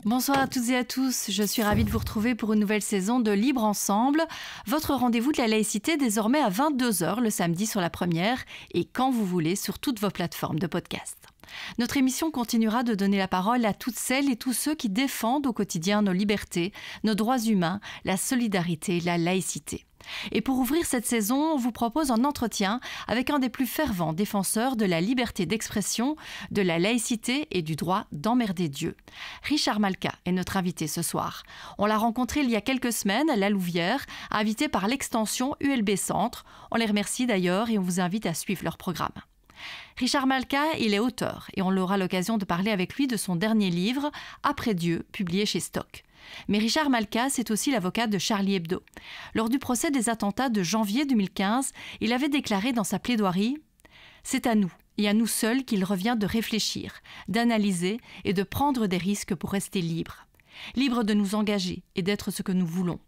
Bonsoir à toutes et à tous, je suis ravie de vous retrouver pour une nouvelle saison de Libre Ensemble, votre rendez-vous de la laïcité désormais à 22 h le samedi sur la première et quand vous voulez sur toutes vos plateformes de podcast. Notre émission continuera de donner la parole à toutes celles et tous ceux qui défendent au quotidien nos libertés, nos droits humains, la solidarité, la laïcité. Et pour ouvrir cette saison, on vous propose un entretien avec un des plus fervents défenseurs de la liberté d'expression, de la laïcité et du droit d'emmerder Dieu. Richard Malka est notre invité ce soir. On l'a rencontré il y a quelques semaines à La Louvière, invité par l'extension ULB Centre. On les remercie d'ailleurs et on vous invite à suivre leur programme. Richard Malka, il est auteur et on aura l'occasion de parler avec lui de son dernier livre, Après Dieu, publié chez Stock. Mais Richard Malka, c'est aussi l'avocat de Charlie Hebdo. Lors du procès des attentats de janvier 2015, il avait déclaré dans sa plaidoirie « C'est à nous, et à nous seuls qu'il revient de réfléchir, d'analyser et de prendre des risques pour rester libres. Libres de nous engager et d'être ce que nous voulons.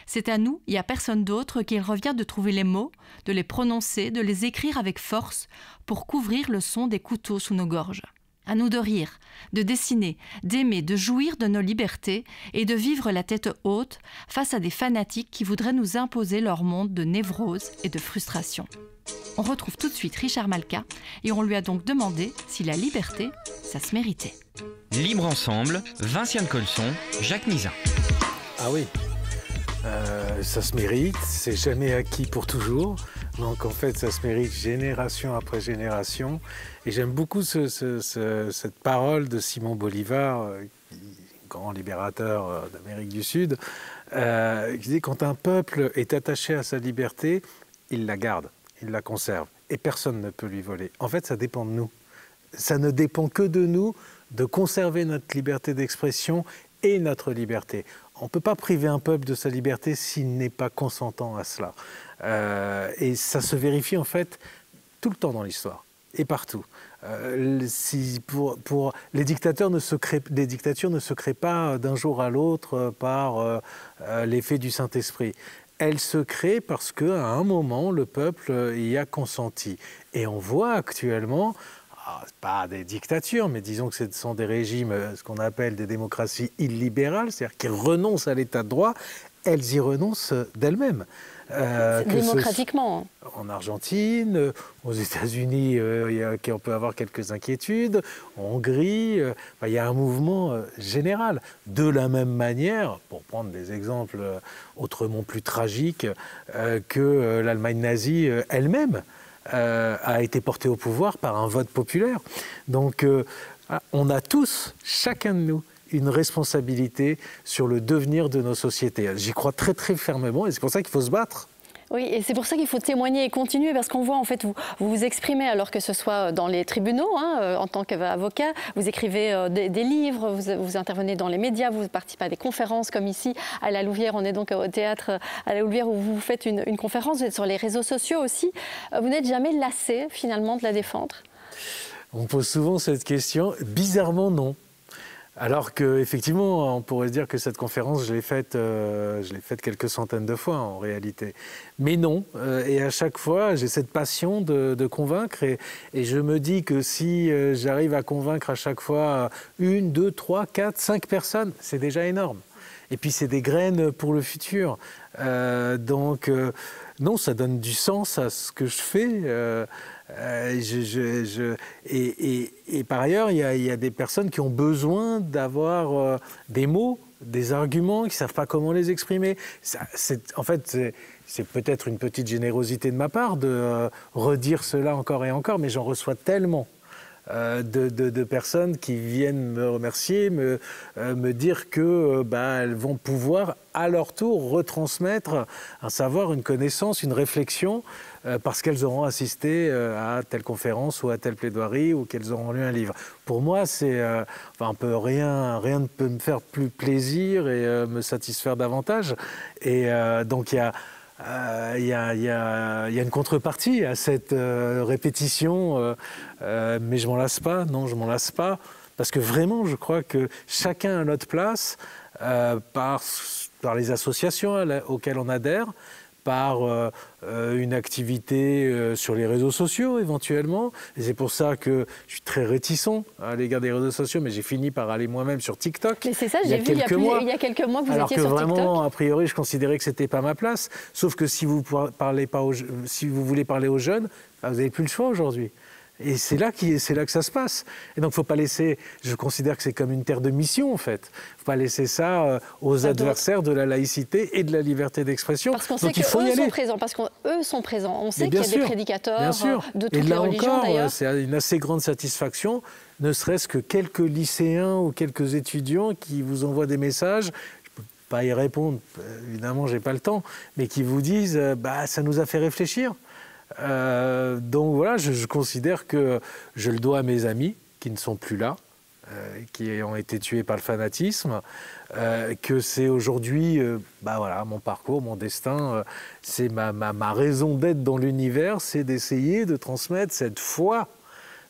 C'est à nous et à personne d'autre qu'il revient de trouver les mots, de les prononcer, de les écrire avec force pour couvrir le son des couteaux sous nos gorges. À nous de rire, de dessiner, d'aimer, de jouir de nos libertés et de vivre la tête haute face à des fanatiques qui voudraient nous imposer leur monde de névrose et de frustration. » On retrouve tout de suite Richard Malka et on lui a donc demandé si la liberté, ça se méritait. Libre Ensemble, Vinciane Colson, Jacques Nizin. Ah oui, ça se mérite, c'est jamais acquis pour toujours. Donc en fait, ça se mérite génération après génération. Et j'aime beaucoup cette parole de Simon Bolivar, grand libérateur d'Amérique du Sud, qui dit « Quand un peuple est attaché à sa liberté, il la garde, il la conserve. Et personne ne peut lui voler. » En fait, ça dépend de nous. Ça ne dépend que de nous de conserver notre liberté d'expression et notre liberté. On ne peut pas priver un peuple de sa liberté s'il n'est pas consentant à cela. Et ça se vérifie en fait tout le temps dans l'histoire et partout. Les dictatures ne se créent pas d'un jour à l'autre par l'effet du Saint-Esprit. Elles se créent parce qu'à un moment, le peuple y a consenti. Et on voit actuellement, pas des dictatures, mais disons que ce sont des régimes, ce qu'on appelle des démocraties illibérales, c'est-à-dire qui renoncent à l'état de droit, elles y renoncent d'elles-mêmes. Démocratiquement. En Argentine, aux États-Unis, on peut avoir quelques inquiétudes, en Hongrie, il y a un mouvement général. De la même manière, pour prendre des exemples autrement plus tragiques, que l'Allemagne nazie elle-même a été portée au pouvoir par un vote populaire. Donc on a tous, chacun de nous, une responsabilité sur le devenir de nos sociétés. J'y crois très très fermement et c'est pour ça qu'il faut se battre. Oui, et c'est pour ça qu'il faut témoigner et continuer, parce qu'on voit en fait, vous vous exprimez, alors que ce soit dans les tribunaux, en tant qu'avocat, vous écrivez des livres, vous intervenez dans les médias, vous participez à des conférences comme ici à La Louvière. On est donc au théâtre à La Louvière où vous faites une conférence, vous êtes sur les réseaux sociaux aussi. Vous n'êtes jamais lassé finalement de la défendre? On me pose souvent cette question, bizarrement non. Alors qu'effectivement, on pourrait se dire que cette conférence, je l'ai faite quelques centaines de fois en réalité. Mais non, et à chaque fois, j'ai cette passion de convaincre et je me dis que si j'arrive à convaincre à chaque fois 1, 2, 3, 4, 5 personnes, c'est déjà énorme. Et puis c'est des graines pour le futur. Donc non, ça donne du sens à ce que je fais. Et par ailleurs, il y a des personnes qui ont besoin d'avoir des mots, des arguments, qui ne savent pas comment les exprimer. En fait, c'est peut-être une petite générosité de ma part de redire cela encore et encore, mais j'en reçois tellement de personnes qui viennent me remercier, me dire que elles vont pouvoir à leur tour retransmettre un savoir, une connaissance, une réflexion parce qu'elles auront assisté à telle conférence ou à telle plaidoirie ou qu'elles auront lu un livre. Pour moi, rien ne peut me faire plus plaisir et me satisfaire davantage. Et donc il y a une contrepartie à cette répétition, mais je m'en lasse pas. Non, je m'en lasse pas, parce que vraiment, je crois que chacun a notre place par les associations auxquelles on adhère, par une activité sur les réseaux sociaux éventuellement. Et c'est pour ça que je suis très réticent à l'égard des réseaux sociaux, mais j'ai fini par aller moi-même sur TikTok. Mais c'est ça, j'ai vu il y a quelques mois que vous étiez sur TikTok. Alors que vraiment, a priori, je considérais que c'était pas ma place. Sauf que si vous voulez parler aux jeunes, vous n'avez plus le choix aujourd'hui. Et c'est là que ça se passe. Et donc, il ne faut pas laisser... Je considère que c'est comme une terre de mission, en fait. Il ne faut pas laisser ça aux adversaires de la laïcité et de la liberté d'expression. Parce qu'on sait qu'eux sont présents. Parce qu'eux sont présents. On sait qu'il y a des prédicateurs de toutes les religions, d'ailleurs. C'est une assez grande satisfaction, ne serait-ce que quelques lycéens ou quelques étudiants qui vous envoient des messages. Je ne peux pas y répondre, évidemment, je n'ai pas le temps, mais qui vous disent ça nous a fait réfléchir. Donc voilà, je considère que je le dois à mes amis qui ne sont plus là, qui ont été tués par le fanatisme, que c'est aujourd'hui mon parcours, mon destin, c'est ma raison d'être dans l'univers, c'est d'essayer de transmettre cette foi.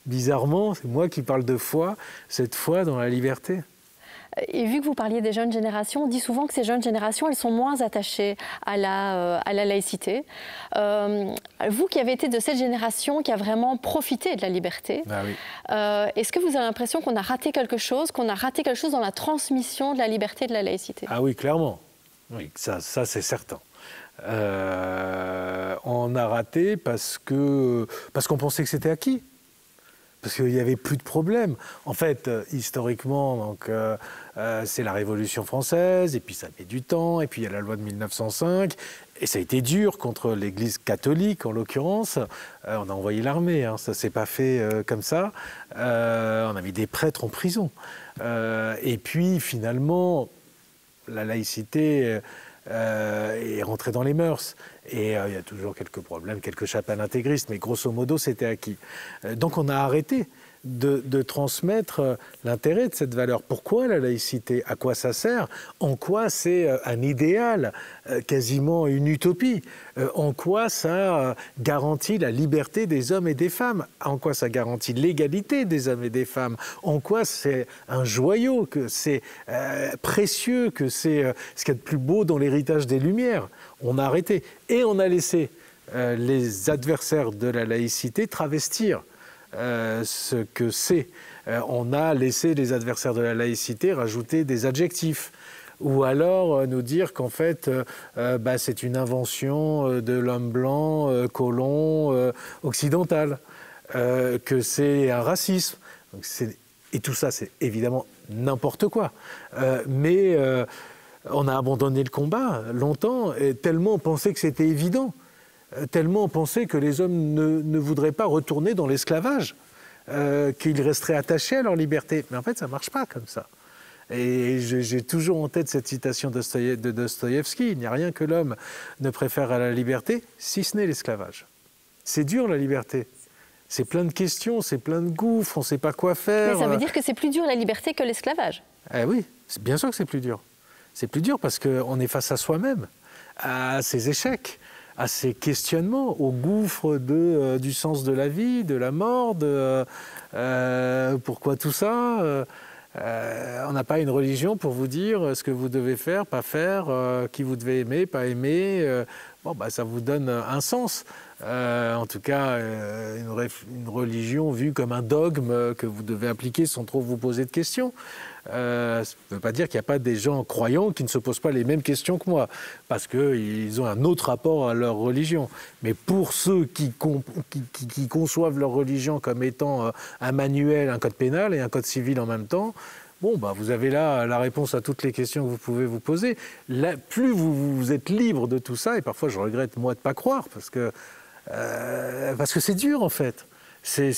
Bizarrement, c'est moi qui parle de foi, cette foi dans la liberté. Et vu que vous parliez des jeunes générations, on dit souvent que ces jeunes générations, elles sont moins attachées à la laïcité. Vous qui avez été de cette génération qui a vraiment profité de la liberté, est-ce que vous avez l'impression qu'on a raté quelque chose dans la transmission de la liberté et de la laïcité? Ah oui, clairement. Oui, ça c'est certain. On a raté parce qu'on pensait que c'était acquis. Parce qu'il n'y avait plus de problème. En fait, historiquement, donc, c'est la Révolution française, et puis ça met du temps, et puis il y a la loi de 1905, et ça a été dur contre l'Église catholique, en l'occurrence. On a envoyé l'armée, ça ne s'est pas fait comme ça. On a mis des prêtres en prison. Et puis, finalement, la laïcité est rentrée dans les mœurs. Et il y a toujours quelques problèmes, quelques chapelles intégristes, mais grosso modo, c'était acquis. Donc on a arrêté de transmettre l'intérêt de cette valeur. Pourquoi la laïcité? À quoi ça sert? En quoi c'est un idéal, quasiment une utopie? En quoi ça garantit la liberté des hommes et des femmes? En quoi ça garantit l'égalité des hommes et des femmes? En quoi c'est un joyau, que c'est précieux, que c'est ce qu'il y a de plus beau dans l'héritage des Lumières? On a arrêté. Et on a laissé les adversaires de la laïcité travestir ce que c'est. On a laissé les adversaires de la laïcité rajouter des adjectifs. Ou alors nous dire qu'en fait, c'est une invention de l'homme blanc, colon, occidental, que c'est un racisme. Donc et tout ça, c'est évidemment n'importe quoi. Mais on a abandonné le combat longtemps, et tellement on pensait que c'était évident. Tellement on pensait que les hommes ne voudraient pas retourner dans l'esclavage, qu'ils resteraient attachés à leur liberté. Mais en fait, ça ne marche pas comme ça. Et j'ai toujours en tête cette citation de Dostoïevski, il n'y a rien que l'homme ne préfère à la liberté, si ce n'est l'esclavage. C'est dur la liberté. C'est plein de questions, c'est plein de gouffres, on ne sait pas quoi faire. Mais ça veut dire que c'est plus dur la liberté que l'esclavage. Eh oui, bien sûr que c'est plus dur. C'est plus dur parce qu'on est face à soi-même, à ses échecs, à ses questionnements, au gouffre du sens de la vie, de la mort, pourquoi tout ça on n'a pas une religion pour vous dire ce que vous devez faire, pas faire, qui vous devez aimer, pas aimer. Ça vous donne un sens. En tout cas, une religion vue comme un dogme que vous devez appliquer sans trop vous poser de questions. Ça ne veut pas dire qu'il n'y a pas des gens croyants qui ne se posent pas les mêmes questions que moi, parce qu'ils ont un autre rapport à leur religion. Mais pour ceux qui conçoivent leur religion comme étant un manuel, un code pénal et un code civil en même temps, vous avez là la réponse à toutes les questions que vous pouvez vous poser. Là, plus vous êtes libre de tout ça, et parfois je regrette moi de ne pas croire, parce que c'est dur en fait. Oui,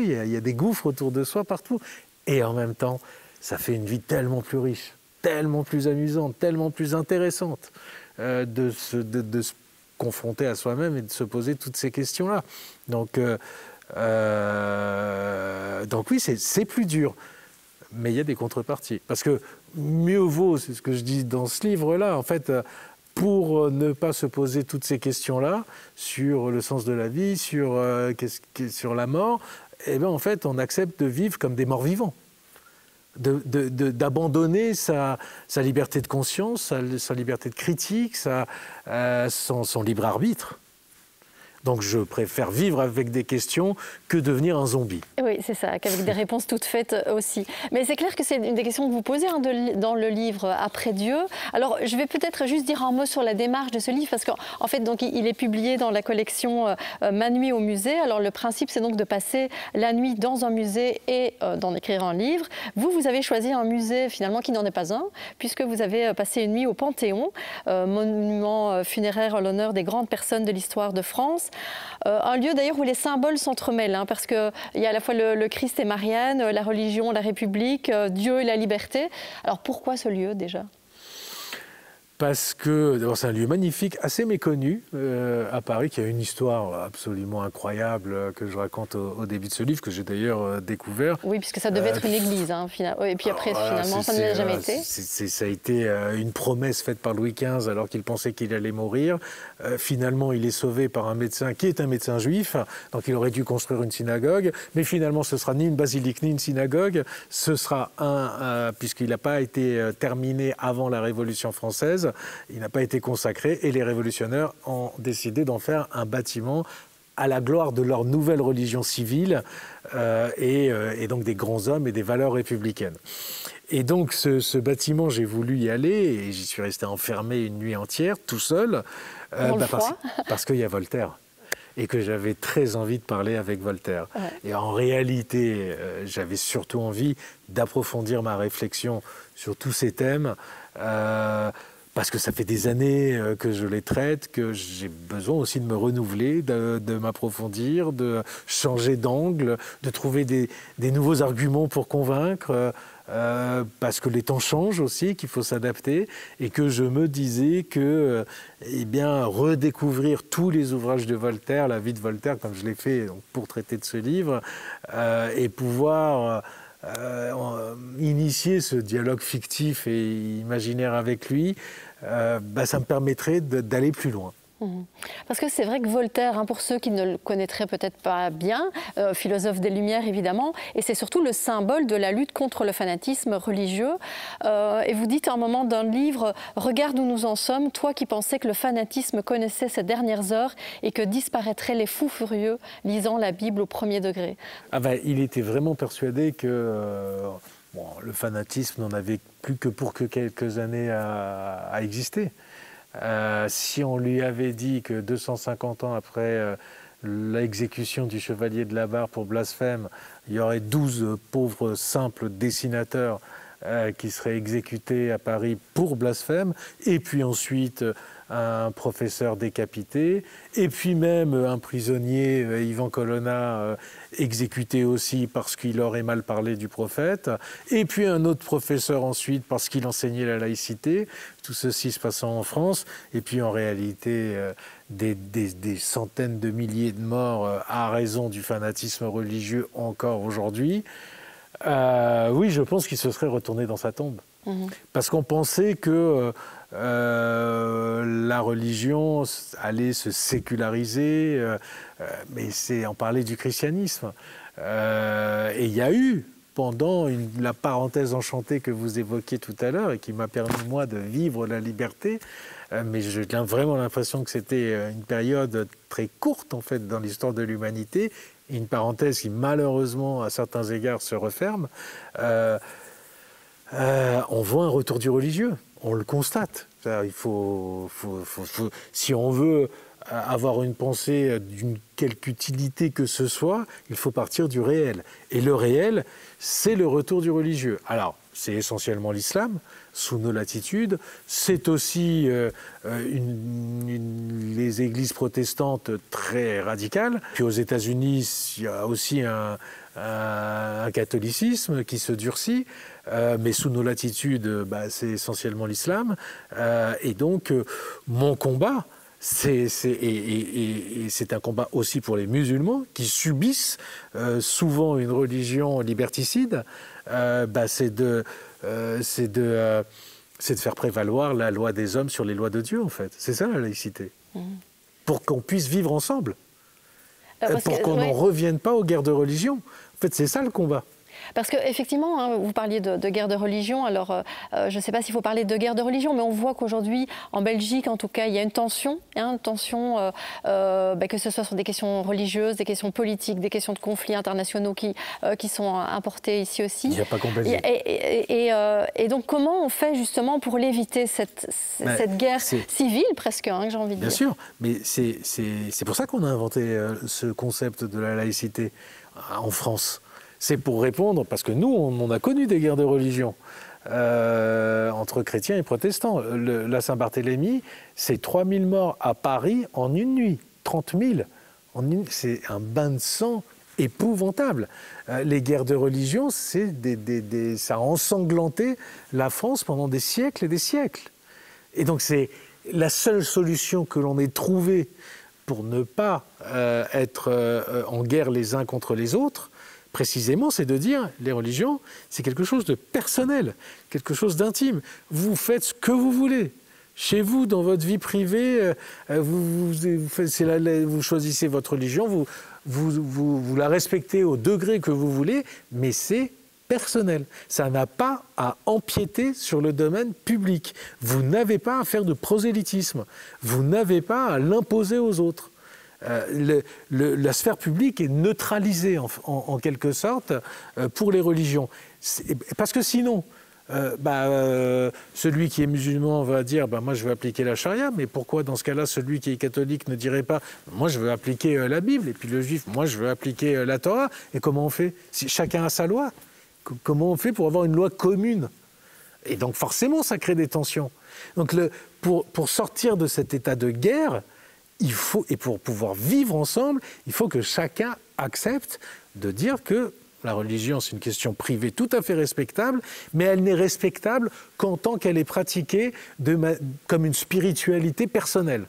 il y a des gouffres autour de soi partout. Et en même temps, ça fait une vie tellement plus riche, tellement plus amusante, tellement plus intéressante de se confronter à soi-même et de se poser toutes ces questions-là. Donc oui, c'est plus dur. Mais il y a des contreparties. Parce que mieux vaut, c'est ce que je dis dans ce livre-là, en fait, pour ne pas se poser toutes ces questions-là sur le sens de la vie, sur la mort, en fait, on accepte de vivre comme des morts vivants. d'abandonner sa liberté de conscience, sa liberté de critique, son libre arbitre. Donc je préfère vivre avec des questions que devenir un zombie. Oui, c'est ça, qu'avec des réponses toutes faites aussi. Mais c'est clair que c'est une des questions que vous posez dans le livre Après Dieu. Alors je vais peut-être juste dire un mot sur la démarche de ce livre, parce qu'en fait donc, il est publié dans la collection Ma nuit au musée. Alors le principe, c'est donc de passer la nuit dans un musée et d'en écrire un livre. Vous avez choisi un musée finalement qui n'en est pas un, puisque vous avez passé une nuit au Panthéon, monument funéraire en l'honneur des grandes personnes de l'histoire de France. Un lieu d'ailleurs où les symboles s'entremêlent, hein, parce qu'il y a à la fois le Christ et Marianne, la religion, la République, Dieu et la liberté. Alors pourquoi ce lieu déjà ? Parce que d'abord c'est un lieu magnifique, assez méconnu à Paris, qui a une histoire absolument incroyable que je raconte au début de ce livre, que j'ai d'ailleurs découvert. Oui, puisque ça devait être une église, hein, et puis après finalement ça ne l'a jamais été. Ça a été une promesse faite par Louis XV alors qu'il pensait qu'il allait mourir. Finalement il est sauvé par un médecin qui est un médecin juif, donc il aurait dû construire une synagogue, mais finalement ce sera ni une basilique ni une synagogue, ce sera puisqu'il n'a pas été terminé avant la Révolution française, il n'a pas été consacré et les révolutionnaires ont décidé d'en faire un bâtiment à la gloire de leur nouvelle religion civile et donc des grands hommes et des valeurs républicaines. Et donc ce bâtiment, j'ai voulu y aller et j'y suis resté enfermé une nuit entière, tout seul, parce qu'il y a Voltaire. Et que j'avais très envie de parler avec Voltaire. Ouais. Et en réalité, j'avais surtout envie d'approfondir ma réflexion sur tous ces thèmes, parce que ça fait des années que je les traite, que j'ai besoin aussi de me renouveler, de m'approfondir, de changer d'angle, de trouver des nouveaux arguments pour convaincre, parce que les temps changent aussi, qu'il faut s'adapter, et que je me disais que redécouvrir tous les ouvrages de Voltaire, la vie de Voltaire, comme je l'ai fait donc, pour traiter de ce livre, et pouvoir initier ce dialogue fictif et imaginaire avec lui, ça me permettrait d'aller plus loin. Parce que c'est vrai que Voltaire, pour ceux qui ne le connaîtraient peut-être pas bien, philosophe des Lumières évidemment, et c'est surtout le symbole de la lutte contre le fanatisme religieux. Et vous dites à un moment dans le livre « Regarde où nous en sommes, toi qui pensais que le fanatisme connaissait ses dernières heures et que disparaîtraient les fous furieux lisant la Bible au premier degré ». Il était vraiment persuadé que le fanatisme n'en avait plus que pour quelques années à exister. Si on lui avait dit que 250 ans après l'exécution du chevalier de la Barre pour blasphème, il y aurait 12 pauvres simples dessinateurs qui seraient exécutés à Paris pour blasphème, et puis ensuite un professeur décapité, et puis même un prisonnier, Ivan Colonna, exécuté aussi parce qu'il aurait mal parlé du prophète, et puis un autre professeur ensuite parce qu'il enseignait la laïcité, tout ceci se passant en France, et puis en réalité des centaines de milliers de morts à raison du fanatisme religieux encore aujourd'hui. Oui, je pense qu'il se serait retourné dans sa tombe. Parce qu'on pensait que la religion allait se séculariser, mais on parlait du christianisme. Et il y a eu, pendant la parenthèse enchantée que vous évoquiez tout à l'heure et qui m'a permis, moi, de vivre la liberté, mais j'ai vraiment l'impression que c'était une période très courte, en fait, dans l'histoire de l'humanité, une parenthèse qui, malheureusement, à certains égards, se referme. On voit un retour du religieux, on le constate. Si on veut avoir une pensée d'une quelque utilité que ce soit, il faut partir du réel. Et le réel, c'est le retour du religieux. Alors, c'est essentiellement l'islam, sous nos latitudes. C'est aussi les églises protestantes très radicales. Puis aux États-Unis, il y a aussi un catholicisme qui se durcit. Mais sous nos latitudes, c'est essentiellement l'islam. Et donc, mon combat, c'est un combat aussi pour les musulmans qui subissent souvent une religion liberticide. C'est de faire prévaloir la loi des hommes sur les lois de Dieu, en fait. C'est ça la laïcité. Pour qu'on puisse vivre ensemble. Pour qu'on n'en revienne pas aux guerres de religion. En fait, c'est ça le combat. Parce qu'effectivement, hein, vous parliez de guerre de religion. Alors, je ne sais pas s'il faut parler de guerre de religion, mais on voit qu'aujourd'hui, en Belgique, en tout cas, il y a une tension. Que ce soit sur des questions religieuses, des questions politiques, des questions de conflits internationaux qui sont importés ici aussi. Il n'y a pas qu'en Belgique. Et donc, comment on fait justement pour l'éviter, cette guerre civile presque, hein, que j'ai envie de dire. Bien sûr, mais c'est pour ça qu'on a inventé ce concept de la laïcité en France. C'est pour répondre, parce que nous, on a connu des guerres de religion entre chrétiens et protestants. La Saint-Barthélemy, c'est 3000 morts à Paris en une nuit, 30 000. C'est un bain de sang épouvantable. Les guerres de religion, ça a ensanglanté la France pendant des siècles et des siècles. Et donc c'est la seule solution que l'on ait trouvée pour ne pas être en guerre les uns contre les autres, précisément, c'est de dire, les religions, c'est quelque chose de personnel, quelque chose d'intime. Vous faites ce que vous voulez. Chez vous, dans votre vie privée, vous choisissez votre religion, vous la respectez au degré que vous voulez, mais c'est personnel. Ça n'a pas à empiéter sur le domaine public. Vous n'avez pas à faire de prosélytisme. Vous n'avez pas à l'imposer aux autres. La sphère publique est neutralisée en quelque sorte pour les religions. Parce que sinon, celui qui est musulman va dire moi je veux appliquer la charia, mais pourquoi dans ce cas-là celui qui est catholique ne dirait pas moi je veux appliquer la Bible, et puis le juif moi je veux appliquer la Torah? Et comment on fait? Si chacun a sa loi, comment on fait pour avoir une loi commune? Et donc forcément ça crée des tensions. Donc pour sortir de cet état de guerre, et pour pouvoir vivre ensemble, il faut que chacun accepte de dire que la religion, c'est une question privée tout à fait respectable, mais elle n'est respectable qu'en tant qu'elle est pratiquée comme une spiritualité personnelle,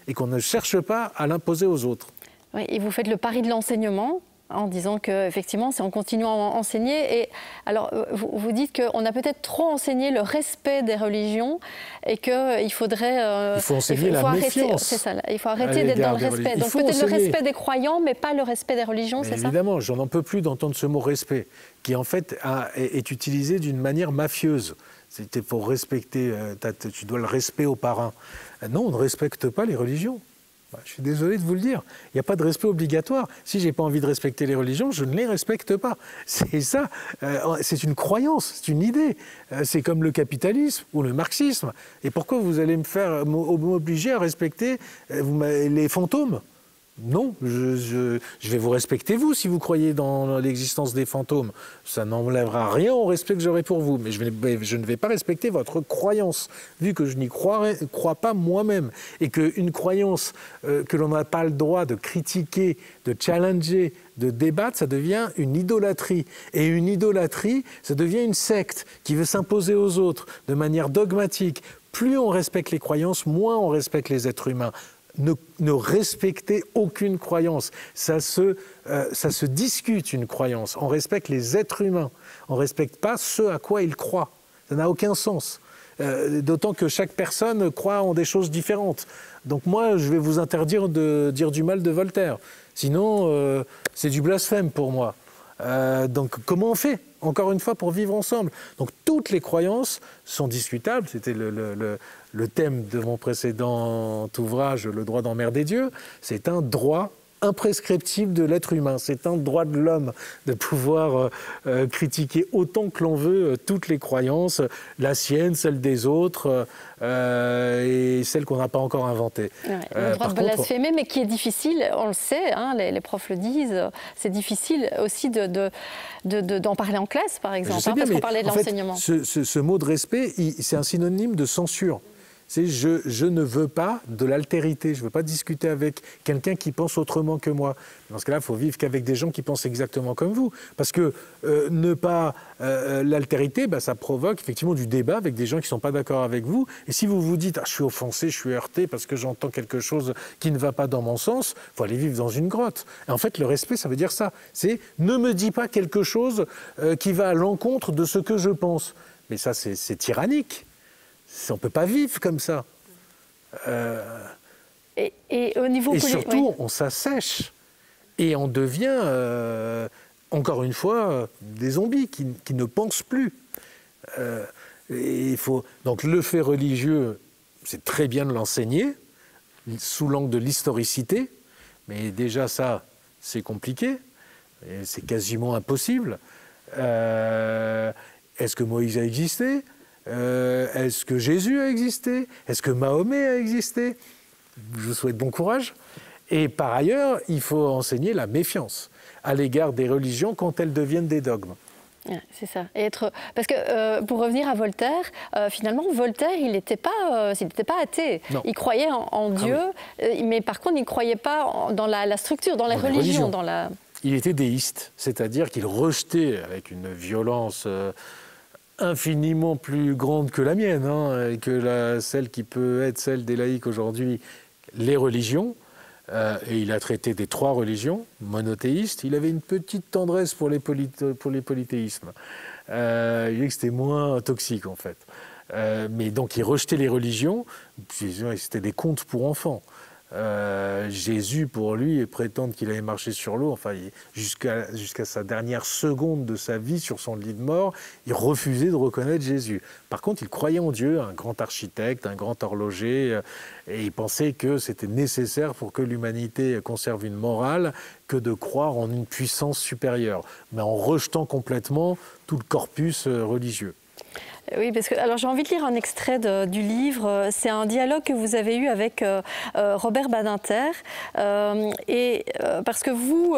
et qu'on ne cherche pas à l'imposer aux autres. Oui, et vous faites le pari de l'enseignement en disant qu'effectivement, c'est en continuant à enseigner. Et alors, vous dites qu'on a peut-être trop enseigné le respect des religions et qu'il faudrait... il faut enseigner la méfiance. C'est ça, il faut arrêter d'être dans le respect. Donc peut-être le respect des croyants, mais pas le respect des religions, c'est ça? Évidemment, j'en en peux plus d'entendre ce mot respect, qui en fait est utilisé d'une manière mafieuse. C'était pour respecter, tu dois le respect aux parrains. Non, on ne respecte pas les religions. Je suis désolé de vous le dire. Il n'y a pas de respect obligatoire. Si je n'ai pas envie de respecter les religions, je ne les respecte pas. C'est ça. C'est une croyance, c'est une idée. C'est comme le capitalisme ou le marxisme. Et pourquoi vous allez m'obliger à respecter les fantômes? Non, je vais vous respecter vous si vous croyez dans l'existence des fantômes. Ça n'enlèvera rien au respect que j'aurai pour vous. Mais je ne vais pas respecter votre croyance, vu que je n'y crois pas moi-même. Et qu'une croyance que l'on n'a pas le droit de critiquer, de challenger, de débattre, ça devient une idolâtrie. Et une idolâtrie, ça devient une secte qui veut s'imposer aux autres de manière dogmatique. Plus on respecte les croyances, moins on respecte les êtres humains. Ne respectez aucune croyance. Ça se discute, une croyance. On respecte les êtres humains. On ne respecte pas ce à quoi ils croient. Ça n'a aucun sens. D'autant que chaque personne croit en des choses différentes. Donc moi, je vais vous interdire de dire du mal de Voltaire. Sinon, c'est du blasphème pour moi. Donc comment on fait, encore une fois, pour vivre ensemble? Donc toutes les croyances sont discutables. C'était le thème de mon précédent ouvrage, Le droit d'emmerder Dieu. C'est un droit imprescriptible de l'être humain. C'est un droit de l'homme de pouvoir critiquer autant que l'on veut toutes les croyances, la sienne, celle des autres et celle qu'on n'a pas encore inventée. Ouais, le droit de blasphémer, mais qui est difficile, on le sait, hein, les profs le disent, c'est difficile aussi d'en parler en classe, par exemple, parce qu'on parlait de l'enseignement. Ce mot de respect, c'est un synonyme de censure. Je ne veux pas de l'altérité, je ne veux pas discuter avec quelqu'un qui pense autrement que moi. Dans ce cas-là, il faut vivre qu'avec des gens qui pensent exactement comme vous. Parce que ne pas l'altérité, ça provoque effectivement du débat avec des gens qui ne sont pas d'accord avec vous. Et si vous vous dites « je suis offensé, je suis heurté parce que j'entends quelque chose qui ne va pas dans mon sens », il faut aller vivre dans une grotte. Et en fait, le respect, ça veut dire ça. C'est « ne me dis pas quelque chose qui va à l'encontre de ce que je pense ». Mais ça, c'est tyrannique. On ne peut pas vivre comme ça. Et au niveau et surtout, on s'assèche. Et on devient encore une fois, des zombies qui ne pensent plus. Donc le fait religieux, c'est très bien de l'enseigner, sous l'angle de l'historicité, mais déjà ça, c'est compliqué, et c'est quasiment impossible. Est-ce que Moïse a existé ? Est-ce que Jésus a existé ? Est-ce que Mahomet a existé ? Je vous souhaite bon courage. Et par ailleurs, il faut enseigner la méfiance à l'égard des religions quand elles deviennent des dogmes. C'est ça. Parce que pour revenir à Voltaire, finalement, Voltaire, il n'était pas athée. Non. Il croyait en Dieu, mais par contre, il ne croyait pas dans la structure, dans les religions. Il était déiste, c'est-à-dire qu'il rejetait avec une violence infiniment plus grande que la mienne, et que celle qui peut être celle des laïcs aujourd'hui, les religions. Et il a traité des 3 religions monothéistes. Il avait une petite tendresse pour les polythéismes. Il dit que c'était moins toxique, en fait. Mais donc, il rejetait les religions. C'était des contes pour enfants. Jésus, pour lui, prétendre qu'il avait marché sur l'eau, enfin, jusqu'à sa dernière seconde de sa vie sur son lit de mort, il refusait de reconnaître Jésus. Par contre, il croyait en Dieu, un grand architecte, un grand horloger, et il pensait que c'était nécessaire pour que l'humanité conserve une morale que de croire en une puissance supérieure, mais en rejetant complètement tout le corpus religieux. Oui, parce que alors j'ai envie de lire un extrait du livre. C'est un dialogue que vous avez eu avec Robert Badinter, parce que vous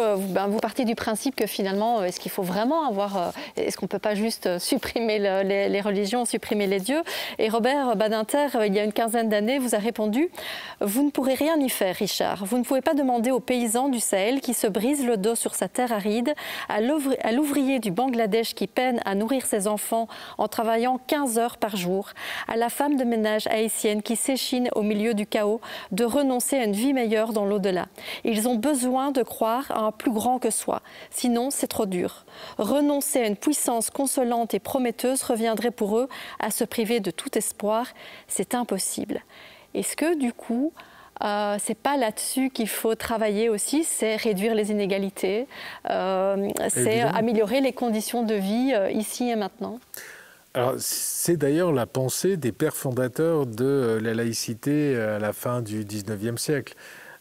partez du principe que finalement, est-ce qu'il faut vraiment est-ce qu'on ne peut pas juste supprimer les religions, supprimer les dieux? Et Robert Badinter, il y a une quinzaine d'années, vous a répondu: vous ne pourrez rien y faire, Richard. Vous ne pouvez pas demander aux paysans du Sahel qui se brisent le dos sur sa terre aride, à l'ouvrier du Bangladesh qui peine à nourrir ses enfants en travaillant 15 heures par jour, à la femme de ménage haïtienne qui s'échine au milieu du chaos, de renoncer à une vie meilleure dans l'au-delà. Ils ont besoin de croire à un plus grand que soi, sinon c'est trop dur. Renoncer à une puissance consolante et prometteuse reviendrait pour eux à se priver de tout espoir. C'est impossible. Est-ce que du coup, c'est pas là-dessus qu'il faut travailler aussi, c'est réduire les inégalités, c'est améliorer les conditions de vie ici et maintenant? Alors, c'est d'ailleurs la pensée des pères fondateurs de la laïcité à la fin du XIXe siècle.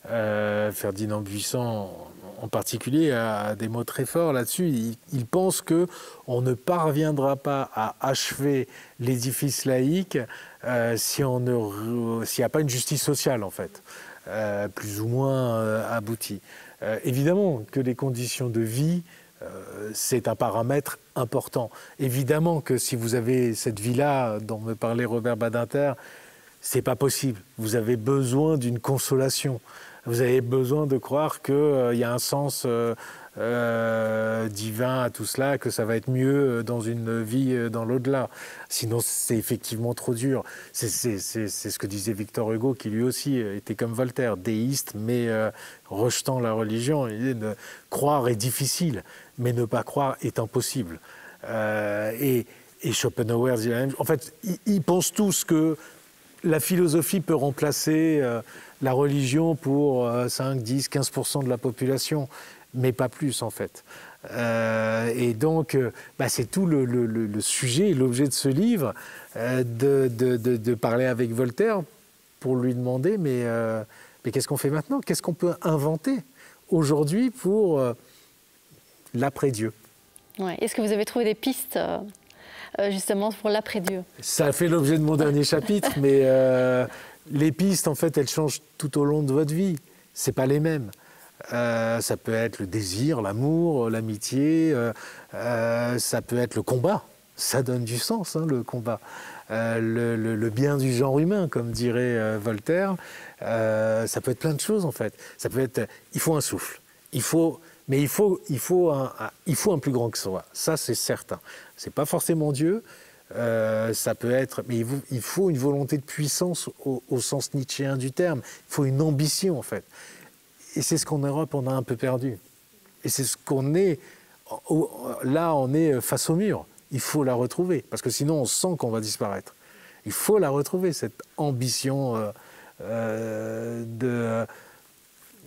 Ferdinand Buisson, en particulier, a des mots très forts là-dessus. Il pense qu'on ne parviendra pas à achever l'édifice laïque s'il n'y a pas une justice sociale, en fait, plus ou moins aboutie. Évidemment que les conditions de vie, c'est un paramètre important. Évidemment que si vous avez cette vie-là dont me parlait Robert Badinter, c'est pas possible. Vous avez besoin d'une consolation. Vous avez besoin de croire qu'il y a un sens divin à tout cela, que ça va être mieux dans une vie dans l'au-delà. Sinon, c'est effectivement trop dur. C'est ce que disait Victor Hugo, qui lui aussi était comme Voltaire, déiste, mais rejetant la religion. Il disait, croire est difficile, mais ne pas croire est impossible. Et Schopenhauer dit la même chose. En fait, ils pensent tous que la philosophie peut remplacer la religion pour 5, 10, 15% de la population, mais pas plus en fait. Et donc, c'est tout le sujet, l'objet de ce livre, de parler avec Voltaire pour lui demander mais qu'est-ce qu'on fait maintenant? Qu'est-ce qu'on peut inventer aujourd'hui pour l'après-Dieu? Ouais. Est-ce que vous avez trouvé des pistes justement pour l'après-Dieu? Ça a fait l'objet de mon dernier chapitre, mais les pistes, en fait, elles changent tout au long de votre vie. C'est pas les mêmes. Ça peut être le désir, l'amour, l'amitié, ça peut être le combat. Ça donne du sens, le combat. Le bien du genre humain, comme dirait Voltaire. Ça peut être plein de choses, en fait. Ça peut être... Il faut un souffle. Il faut un plus grand que soi. Ça, c'est certain. C'est pas forcément Dieu. Ça peut être... Mais il faut une volonté de puissance au sens nietzschéen du terme. Il faut une ambition, en fait. Et c'est ce qu'en Europe, on a un peu perdu. Et c'est ce qu'on est... Là, on est face au mur. Il faut la retrouver. Parce que sinon, on sent qu'on va disparaître. Il faut la retrouver, cette ambition de...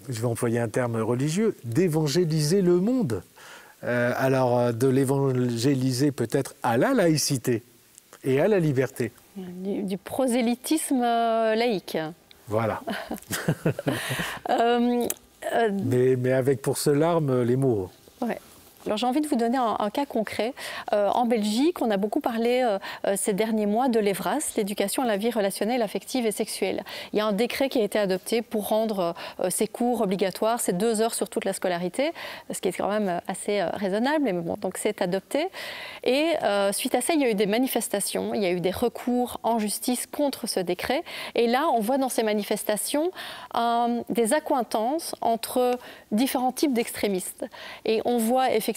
Je vais employer un terme religieux, d'évangéliser le monde. Alors de l'évangéliser peut-être à la laïcité et à la liberté. Du prosélytisme laïque. Voilà. Mais avec pour seule arme les mots. Ouais. Alors j'ai envie de vous donner un cas concret. En Belgique, on a beaucoup parlé ces derniers mois de l'EVRAS, l'éducation à la vie relationnelle, affective et sexuelle. Il y a un décret qui a été adopté pour rendre ces cours obligatoires, ces 2 heures sur toute la scolarité, ce qui est quand même assez raisonnable, mais bon, donc c'est adopté. Et suite à ça, il y a eu des manifestations, il y a eu des recours en justice contre ce décret. Et là, on voit dans ces manifestations des accointances entre différents types d'extrémistes. Et on voit effectivement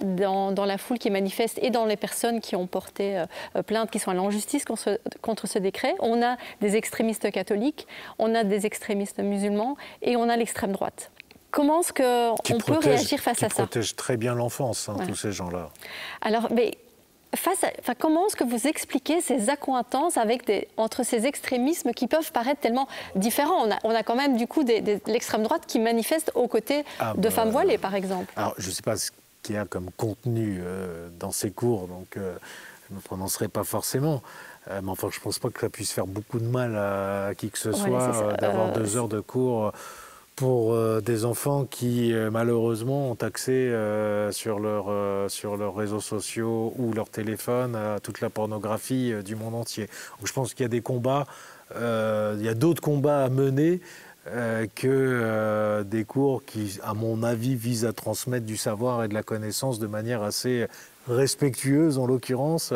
dans la foule qui manifeste et dans les personnes qui ont porté plainte, qui sont allées en justice contre ce décret, on a des extrémistes catholiques, on a des extrémistes musulmans et on a l'extrême droite. Comment est-ce qu'on peut réagir face à ça ? Qui protège très bien l'enfance, tous ces gens-là. Alors, mais comment est-ce que vous expliquez ces accointances entre ces extrémismes qui peuvent paraître tellement différents ? On a quand même du coup l'extrême droite qui manifeste aux côtés de femmes voilées, par exemple. Alors, je ne sais pas ce qu'il y a comme contenu dans ces cours, donc je ne me prononcerai pas forcément. Mais enfin, je ne pense pas que ça puisse faire beaucoup de mal à qui que ce soit d'avoir 2 heures de cours pour des enfants qui, malheureusement, ont accès sur leurs réseaux sociaux ou leur téléphone à toute la pornographie du monde entier. Donc, je pense qu'il y a des combats, il y a d'autres combats à mener que des cours qui, à mon avis, visent à transmettre du savoir et de la connaissance de manière assez respectueuse, en l'occurrence,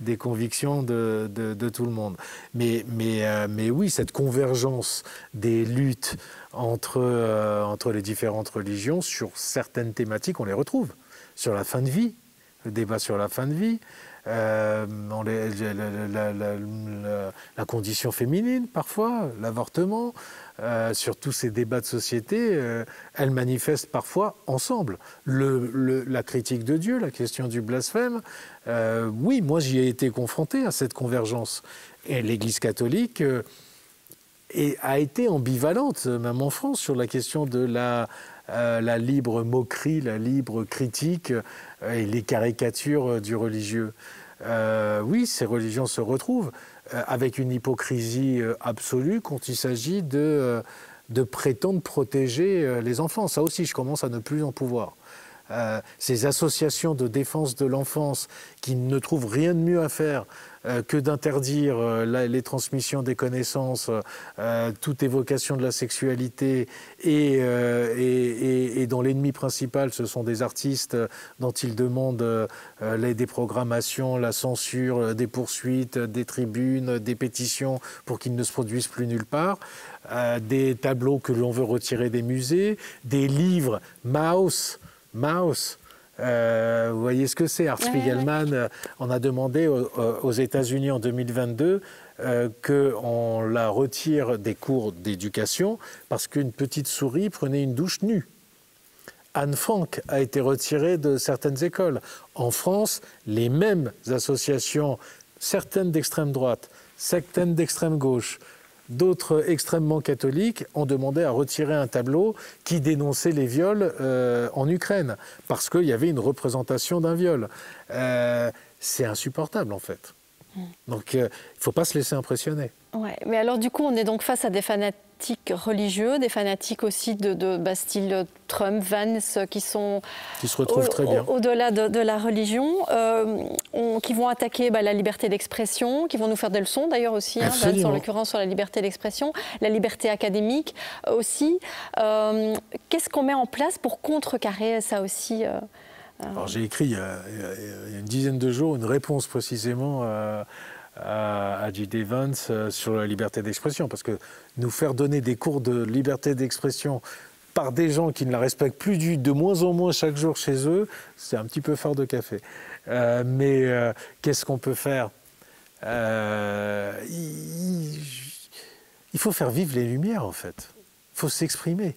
des convictions de tout le monde. Mais oui, cette convergence des luttes entre les différentes religions, sur certaines thématiques, on les retrouve. Sur la fin de vie, le débat sur la fin de vie, la condition féminine, parfois, l'avortement, sur tous ces débats de société, elles manifestent parfois ensemble. La critique de Dieu, la question du blasphème, oui, moi j'y ai été confronté à cette convergence. Et l'Église catholique a été ambivalente, même en France, sur la question de la libre moquerie, la libre critique et les caricatures du religieux. Oui, ces religions se retrouvent avec une hypocrisie absolue quand il s'agit de prétendre protéger les enfants. Ça aussi, je commence à ne plus en pouvoir. Ces associations de défense de l'enfance qui ne trouvent rien de mieux à faire que d'interdire les transmissions des connaissances, toute évocation de la sexualité, et dont l'ennemi principal, ce sont des artistes dont ils demandent les déprogrammations, la censure, des poursuites, des tribunes, des pétitions pour qu'ils ne se produisent plus nulle part, des tableaux que l'on veut retirer des musées, des livres Maus. Vous voyez ce que c'est, Art Spiegelman. On a demandé aux États-Unis en 2022 qu'on la retire des cours d'éducation parce qu'une petite souris prenait une douche nue. Anne Frank a été retirée de certaines écoles. En France, les mêmes associations, certaines d'extrême droite, certaines d'extrême gauche, d'autres extrêmement catholiques ont demandé à retirer un tableau qui dénonçait les viols en Ukraine, parce qu'il y avait une représentation d'un viol. C'est insupportable, en fait. Donc, il ne faut pas se laisser impressionner. Ouais, mais alors, du coup, on est donc face à des fanatiques religieux, des fanatiques aussi de style Trump, Vance, qui se retrouvent très bien au-delà de la religion, qui vont attaquer la liberté d'expression, qui vont nous faire des leçons d'ailleurs aussi, Vance en l'occurrence sur la liberté d'expression, la liberté académique aussi. Qu'est-ce qu'on met en place pour contrecarrer ça aussi Alors, j'ai écrit il y a une dizaine de jours une réponse précisément à J.D. Vance sur la liberté d'expression, parce que nous faire donner des cours de liberté d'expression par des gens qui ne la respectent plus de moins en moins chaque jour chez eux, c'est un petit peu fort de café. Mais qu'est-ce qu'on peut faire ? Il faut faire vivre les Lumières, en fait. Il faut s'exprimer.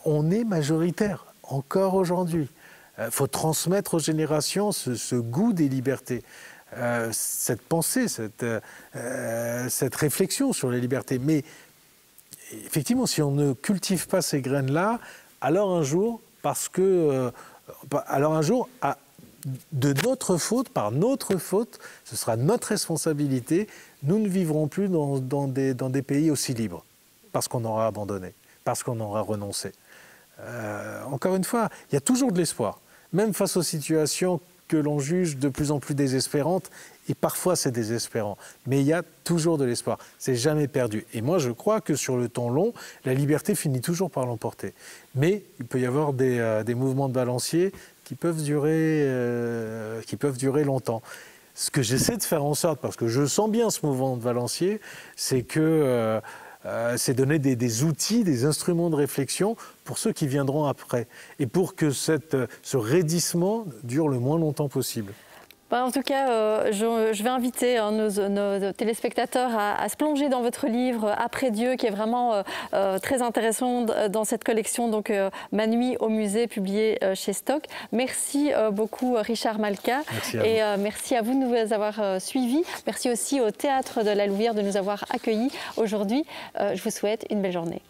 On est majoritaire, encore aujourd'hui. Il faut transmettre aux générations ce goût des libertés. Cette pensée, cette réflexion sur les libertés. Mais effectivement, si on ne cultive pas ces graines-là, alors un jour, parce que Alors un jour, de notre faute, par notre faute, ce sera notre responsabilité, nous ne vivrons plus dans des pays aussi libres, parce qu'on aura abandonné, parce qu'on aura renoncé. Encore une fois, il y a toujours de l'espoir, même face aux situations que l'on juge de plus en plus désespérantes, et parfois c'est désespérant, mais il y a toujours de l'espoir, c'est jamais perdu. Et moi je crois que sur le temps long, la liberté finit toujours par l'emporter. Mais il peut y avoir des mouvements de balancier qui peuvent durer longtemps. Ce que j'essaie de faire en sorte, parce que je sens bien ce mouvement de balancier, c'est que c'est donner des outils, des instruments de réflexion pour ceux qui viendront après, et pour que ce raidissement dure le moins longtemps possible. En tout cas, je vais inviter nos téléspectateurs à se plonger dans votre livre « Après Dieu » qui est vraiment très intéressant dans cette collection, donc Ma nuit au musée, publié chez Stock. Merci beaucoup Richard Malka. Merci à vous. Et merci à vous de nous avoir suivis. Merci aussi au Théâtre de la Louvière de nous avoir accueillis aujourd'hui. Je vous souhaite une belle journée.